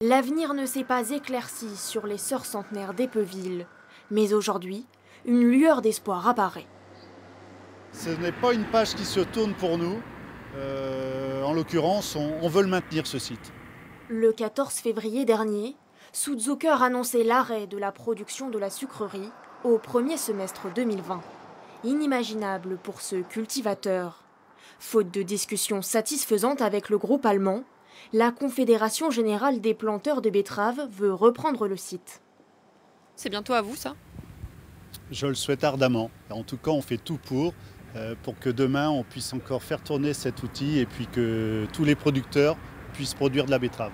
L'avenir ne s'est pas éclairci sur les sœurs centenaires d'Eppeville. Mais aujourd'hui, une lueur d'espoir apparaît. Ce n'est pas une page qui se tourne pour nous. En l'occurrence, on veut le maintenir, ce site. Le 14 février dernier, Südzucker annonçait l'arrêt de la production de la sucrerie au premier semestre 2020. Inimaginable pour ce cultivateur. Faute de discussion satisfaisante avec le groupe allemand, la Confédération générale des planteurs de betteraves veut reprendre le site. C'est bientôt à vous, ça? Je le souhaite ardemment. En tout cas, on fait tout pour que demain, on puisse encore faire tourner cet outil et puis que tous les producteurs puissent produire de la betterave.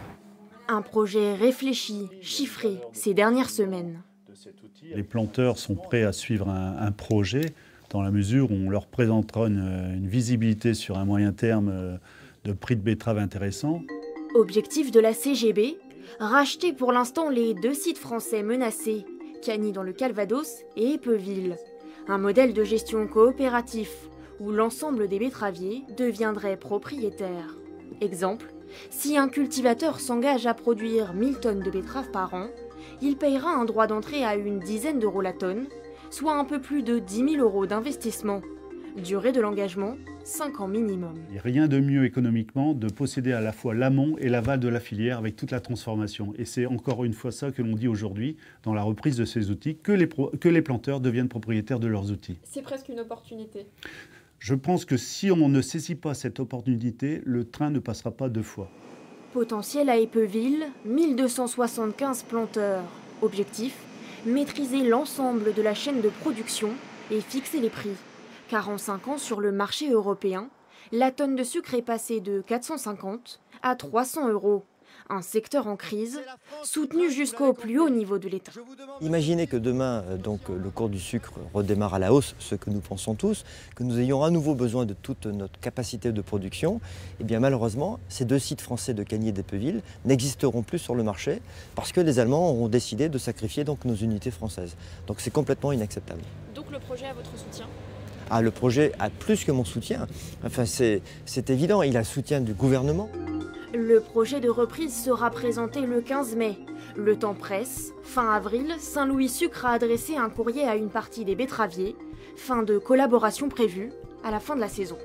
Un projet réfléchi, chiffré ces dernières semaines. Les planteurs sont prêts à suivre un projet dans la mesure où on leur présentera une visibilité sur un moyen terme de prix de betterave intéressant. Objectif de la CGB, racheter pour l'instant les 2 sites français menacés, Cagny dans le Calvados et Eppeville. Un modèle de gestion coopératif où l'ensemble des betteraviers deviendrait propriétaire. Exemple, si un cultivateur s'engage à produire 1000 tonnes de betteraves par an, il payera un droit d'entrée à une dizaine d'euros la tonne, soit un peu plus de 10 000 euros d'investissement. Durée de l'engagement, 5 ans minimum. Il n'y a rien de mieux économiquement de posséder à la fois l'amont et l'aval de la filière avec toute la transformation. Et c'est encore une fois ça que l'on dit aujourd'hui dans la reprise de ces outils, que les planteurs deviennent propriétaires de leurs outils. C'est presque une opportunité. Je pense que si on ne saisit pas cette opportunité, le train ne passera pas 2 fois. Potentiel à Eppeville, 1275 planteurs. Objectif, maîtriser l'ensemble de la chaîne de production et fixer les prix. Car en 5 ans sur le marché européen, la tonne de sucre est passée de 450 à 300 euros. Un secteur en crise, soutenu jusqu'au plus haut niveau de l'État. Imaginez que demain, le cours du sucre redémarre à la hausse, ce que nous pensons tous, que nous ayons à nouveau besoin de toute notre capacité de production. Et bien malheureusement, ces 2 sites français de Cagny et d'Eppeville n'existeront plus sur le marché parce que les Allemands auront décidé de sacrifier nos unités françaises. Donc c'est complètement inacceptable. Donc le projet a votre soutien? Ah, le projet a plus que mon soutien. Enfin, c'est évident, il a le soutien du gouvernement. Le projet de reprise sera présenté le 15 mai. Le temps presse. Fin avril, Saint-Louis Sucre a adressé un courrier à une partie des betteraviers. Fin de collaboration prévue à la fin de la saison.